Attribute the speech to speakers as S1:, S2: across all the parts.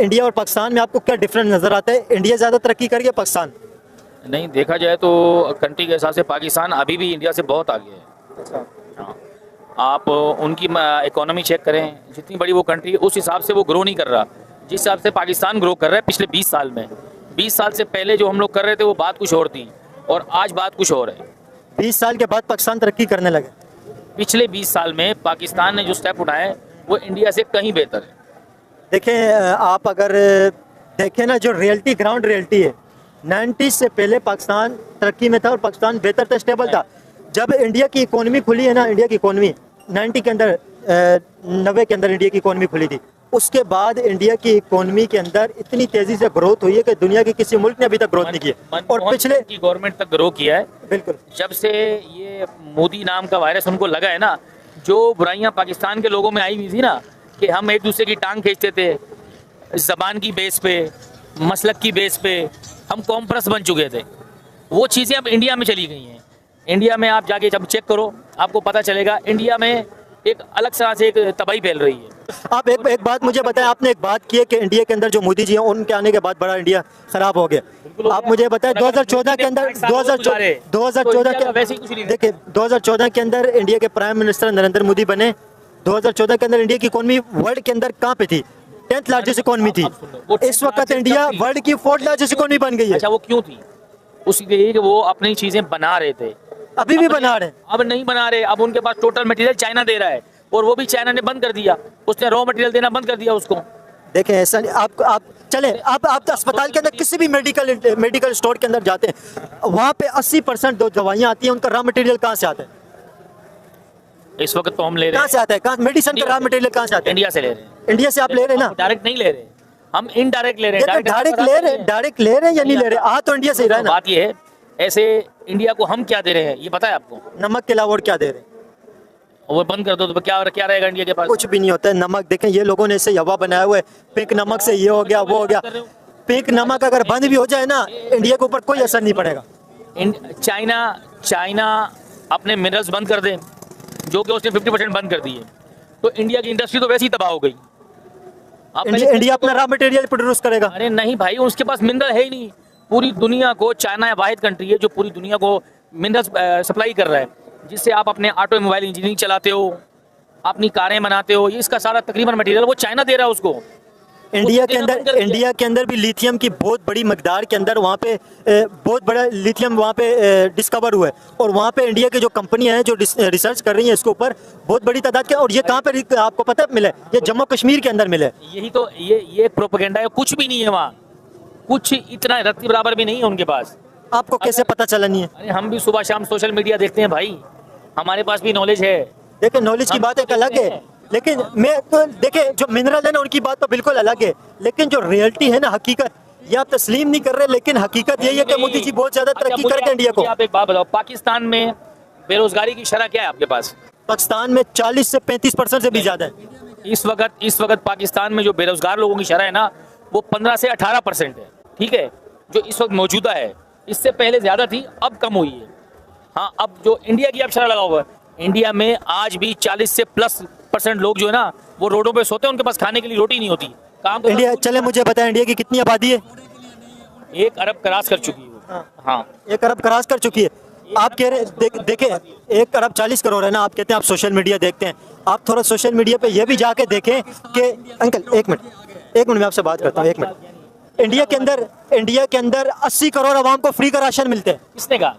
S1: India और पाकिस्तान में आपको क्या डिफरेंस नज़र आता है? इंडिया ज़्यादा तरक्की कर गया, पाकिस्तान?
S2: नहीं, देखा जाए तो कंट्री के हिसाब से पाकिस्तान अभी भी इंडिया से बहुत आगे है।
S1: अच्छा।
S2: हाँ, आप उनकी इकोनॉमी चेक करें, जितनी बड़ी वो कंट्री उस हिसाब से वो ग्रो नहीं कर रहा जिस हिसाब से पाकिस्तान ग्रो कर रहा है पिछले 20 साल में। 20 साल से पहले जो हम लोग कर रहे थे वो बात कुछ और थी और आज बात कुछ और है।
S1: 20 साल के बाद पाकिस्तान तरक्की करने लगे।
S2: पिछले 20 साल में पाकिस्तान ने जो स्टेप उठाए वो इंडिया से कहीं बेहतर है।
S1: देखें, आप अगर देखें ना, जो रियलिटी, ग्राउंड रियलिटी है, 90s से पहले पाकिस्तान तरक्की में था और पाकिस्तान बेहतर था, स्टेबल था। जब इंडिया की इकोनॉमी खुली है ना, इंडिया की इकोनॉमी 90 के अंदर 90 के अंदर इंडिया की इकोनॉमी खुली थी, उसके बाद इंडिया की इकोनॉमी के अंदर इतनी तेजी से ग्रोथ हुई है कि दुनिया के किसी मुल्क ने अभी तक ग्रोथ नहीं की है। और पिछले
S2: की गवर्नमेंट तक ग्रो किया है।
S1: बिल्कुल,
S2: जब से ये मोदी नाम का वायरस उनको लगा है ना, जो बुराइयां पाकिस्तान के लोगों में आई हुई थी ना, कि हम एक दूसरे की टांग खींचते थे, जबान की बेस पे, मसलक की बेस पे हम कॉम्प्रेस बन चुके थे, वो चीज़ें अब इंडिया में चली गई हैं। इंडिया में आप जाके जब चेक करो आपको पता चलेगा इंडिया में एक अलग तरह से एक तबाही फैल रही है।
S1: आप एक बात मुझे बताएं, आपने एक बात की है कि इंडिया के अंदर जो मोदी जी हैं उनके आने के बाद बड़ा इंडिया खराब हो गया। आप मुझे बताएं 2014 के अंदर 2014 के देखिए 2014 के अंदर इंडिया के प्राइम मिनिस्टर नरेंद्र मोदी बने। 2014 के अंदर इंडिया की इकोनॉमी वर्ल्ड के अंदर कहाँ पे थी? 10th लार्जेस्ट इकोनॉमी थी। इस वक्त इंडिया वर्ल्ड की 4th लार्जेस्ट इकोनॉमी बन गई है।
S2: अच्छा, वो क्यों थी? उसलिए कि वो अपनी चीजें बना रहे थे।
S1: अभी भी बना रहे हैं।
S2: अब नहीं बना रहे। अब उनके पास टोटल मटेरियल चाइना दे रहा है और वो भी चाइना ने बंद कर दिया, उसने रॉ मटेरियल देना बंद कर दिया उसको।
S1: देखें, ऐसा नहीं, आप चले आप अस्पताल के अंदर किसी भी मेडिकल स्टोर के अंदर जाते हैं, वहाँ पे 80% जो दवाइयाँ आती हैं उनका रॉ मटेरियल कहाँ से आता है?
S2: इस वक्त तो हम ले रहे हैं।
S1: कहाँ से आता है? कहाँ मेडिसिन का रॉ मटेरियल कहाँ से आता है?
S2: इंडिया से ले रहे हैं।
S1: इंडिया से आप ले रहे हैं ना?
S2: डायरेक्ट नहीं ले रहे, हम इनडायरेक्ट ले रहे हैं।
S1: डायरेक्ट ले रहे हैं या नहीं ले रहे? आ तो इंडिया से ही रहा है ना।
S2: बात ये है, ऐसे इंडिया को हम क्या दे रहे हैं ये पता है आपको?
S1: नमक के अलावा और क्या दे रहे हैं?
S2: वो बंद कर दो तो क्या रहेगा इंडिया के पास?
S1: कुछ भी नहीं होता है। नमक देखें, ये लोगों ने इसे हवा बनाया हुआ है, पिंक नमक से ये हो गया वो हो गया। पिंक नमक अगर बंद भी हो जाए ना, इंडिया के ऊपर कोई असर नहीं पड़ेगा।
S2: चाइना अपने मिनरल्स बंद कर दे, जो कि उसने 50% बंद कर दिए, तो इंडिया की इंडस्ट्री तो वैसे ही तबाह हो गई।
S1: इंडिया अपना रॉ मटेरियल प्रोड्यूस करेगा?
S2: अरे नहीं भाई, उसके पास मिनरल है ही नहीं। पूरी दुनिया को, चाइना वाहिद कंट्री है जो पूरी दुनिया को मिनरल्स सप्लाई कर रहा है, जिससे आप अपने ऑटोमोबाइल इंजीनियरिंग चलाते हो, अपनी कारें बनाते हो, ये इसका सारा तकरीबन मटेरियल वो चाइना दे रहा है उसको।
S1: इंडिया के अंदर भी लिथियम की बहुत बड़ी मकदार के अंदर वहाँ पे बहुत बड़ा लिथियम वहाँ पे डिस्कवर हुआ है, और वहाँ पे इंडिया की जो कंपनियां हैं जो रिसर्च कर रही हैं इसके ऊपर बहुत बड़ी तादाद के। और ये कहाँ पे आपको पता मिला है? ये जम्मू कश्मीर के अंदर मिला है।
S2: यही तो ये प्रोपेगेंडा है, कुछ भी नहीं है वहाँ, कुछ इतना रत्ती बराबर भी नहीं है उनके पास।
S1: आपको कैसे पता चला नहीं है?
S2: अरे हम भी सुबह शाम सोशल मीडिया देखते हैं भाई, हमारे पास भी नॉलेज है।
S1: देखिए, नॉलेज की बात एक अलग है, लेकिन मैं तो देखे जो मिनरल है ना उनकी बात तो बिल्कुल अलग है, लेकिन जो रियलिटी है ना, हकीकत, ये आप तस्लीम नहीं कर रहे, लेकिन हकीकत यही है कि मोदी जी बहुत ज्यादा तरक्की करके इंडिया को।
S2: आप एक बात बताओ, पाकिस्तान में बेरोजगारी की शरह क्या है आपके पास?
S1: पाकिस्तान में 40 से 35% से भी ज्यादा है।
S2: इस वक्त पाकिस्तान में जो बेरोजगार लोगों की शरह है ना, वो 15 से 18% है। ठीक है, जो इस वक्त मौजूदा है, इससे पहले ज्यादा थी, अब कम हुई है। हाँ, अब जो इंडिया की आप शरह लगा हुआ है, इंडिया में आज भी 40 से +% लोग जो है ना वो रोडों पे सोते हैं, उनके पास खाने के लिए रोटी नहीं होती। काम
S1: इंडिया, चले मुझे बताएं इंडिया की कितनी आबादी है?
S2: 1 अरब क्रॉस कर चुकी है। हाँ,
S1: 1 अरब क्रॉस कर चुकी है। आप कह रहे देखें 1 अरब 40 करोड़ है ना, आप कहते हैं आप सोशल मीडिया देखते हैं, आप थोड़ा सोशल मीडिया पे ये भी जाके देखें कि अंकल एक मिनट मैं आपसे बात करता हूँ, 1 मिनट। इंडिया के अंदर 80 करोड़ आवाम को फ्री का राशन मिलते हैं।
S2: किसने कहा?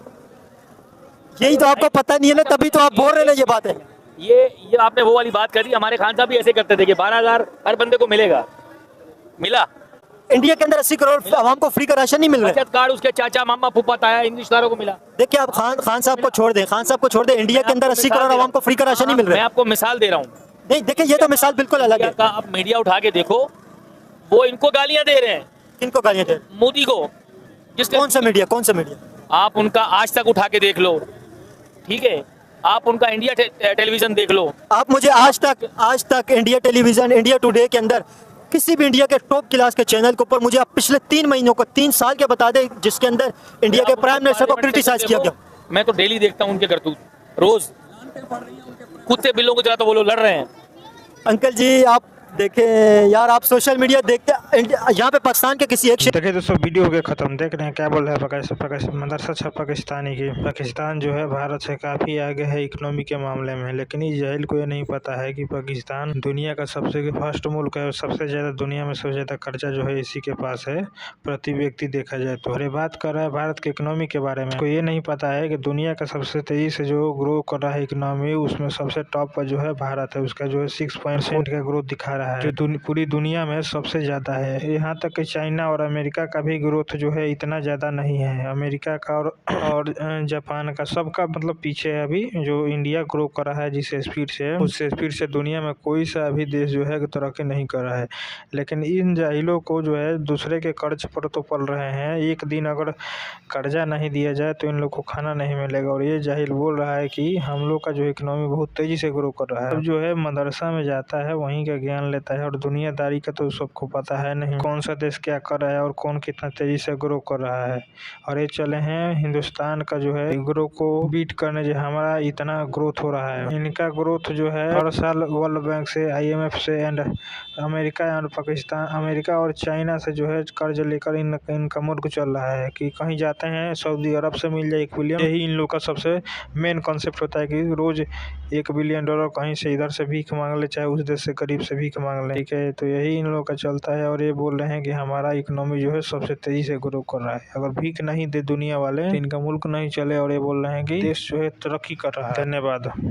S1: यही तो आपको पता नहीं है ना, तभी तो आप बोल रहे हैं ना ये बात है।
S2: ये आपने वो वाली बात करी, हमारे खान साहब भी ऐसे करते थे कि 12,000 हर बंदे को मिलेगा। मिला?
S1: इंडिया के अंदर 80 करोड़ आवाम को फ्री का राशन नहीं मिल रहा है।
S2: बचत कार्ड उसके चाचा मामा फूफा ताया इंग्लिशदारों को मिला।
S1: देखिए, आप खान साहब को छोड़ दें, इंडिया के अंदर 80 करोड़ आवाम को फ्री का राशन नहीं मिल रहा है।
S2: मैं आपको मिसाल दे रहा हूँ।
S1: नहीं, देखिए ये तो मिसाल बिल्कुल अलग है।
S2: आप मीडिया उठा के देखो, वो इनको गालियां दे रहे हैं।
S1: किनको गालियां दे?
S2: मोदी को।
S1: कौन सा मीडिया?
S2: आप उनका आज तक उठा के देख लो, ठीक है, आप उनका इंडिया टेलीविजन देख लो।
S1: आप मुझे आज तक इंडिया टेलीविजन, इंडिया टुडे के अंदर किसी भी इंडिया के टॉप क्लास के चैनल के ऊपर मुझे आप पिछले 3 महीनों को, 3 साल के बता दें जिसके अंदर इंडिया के प्राइम मिनिस्टर को क्रिटिसाइज किया गया।
S2: मैं तो डेली देखता हूँ उनके करतूत, रोज कुत्ते बिल्लों की तरह तो वो लोग लड़ रहे हैं।
S1: अंकल जी, आप देखिए यार, आप सोशल मीडिया देखते यहाँ पे पाकिस्तान के किसी एक
S3: देखिए दोस्तों, वीडियो हो गया खत्म। देख रहे हैं क्या बोल रहा है पाकिस्तान मदरसा छा पाकिस्तानी की। पाकिस्तान जो है भारत से काफ़ी आगे है इकोनॉमी के मामले में, लेकिन इस जाहिल को ये नहीं पता है कि पाकिस्तान दुनिया का सबसे फर्स्ट मुल्क है और सबसे ज़्यादा दुनिया में सबसे ज़्यादा कर्जा जो है इसी के पास है प्रति व्यक्ति देखा जाए तो। और ये बात कर रहा है भारत के इकोनॉमी के बारे में, तो ये नहीं पता है कि दुनिया का सबसे तेज़ी से जो ग्रो कर रहा है इकोनॉमी, उसमें सबसे टॉप पर जो है भारत है। उसका जो है 6% का ग्रोथ दिखा रहा है, जो पूरी दुनिया में सबसे ज़्यादा है। यहाँ तक कि चाइना और अमेरिका का भी ग्रोथ जो है इतना ज़्यादा नहीं है। अमेरिका का और जापान का, सबका मतलब पीछे है अभी। जो इंडिया ग्रो कर रहा है जिस स्पीड से, उस स्पीड से दुनिया में कोई सा अभी देश जो है तरक्की नहीं कर रहा है। लेकिन इन जाहिलों को जो है दूसरे के कर्ज पर तो पल रहे हैं। एक दिन अगर कर्जा नहीं दिया जाए तो इन लोग को खाना नहीं मिलेगा। और ये जाहिल बोल रहा है कि हम लोग का जो इकोनॉमी बहुत तेज़ी से ग्रो कर रहा है। अब जो है मदरसा में जाता है, वहीं का ज्ञान लेता है, और दुनियादारी का तो सबको पता है नहीं कौन सा देश क्या कर रहा है और कौन कितना तेज़ी से ग्रो कर रहा है। और ये चले हैं हिंदुस्तान का जो है ग्रो को बीट करने, जो हमारा इतना ग्रोथ हो रहा है। इनका ग्रोथ जो है हर साल वर्ल्ड बैंक से, IMF से एंड अमेरिका और पाकिस्तान, अमेरिका और चाइना से जो है कर्ज लेकर इनका मुल्क चल रहा है। कि कहीं जाते हैं सऊदी अरब से मिल जाए 1 बिलियन, यही इन लोग का सबसे मेन कॉन्सेप्ट होता है कि रोज $1 बिलियन कहीं से इधर से भीख मांग ले, चाहे उस देश से गरीब से भीख मांग ले। ठीक है, तो यही इन लोगों का चलता है। और ये बोल रहे हैं कि हमारा इकोनॉमी जो है सबसे तेजी से ग्रो कर रहा है। अगर भीख नहीं दे दुनिया वाले तो इनका मुल्क नहीं चले। और ये बोल रहे हैं कि देश जो है तरक्की कर रहा है। धन्यवाद।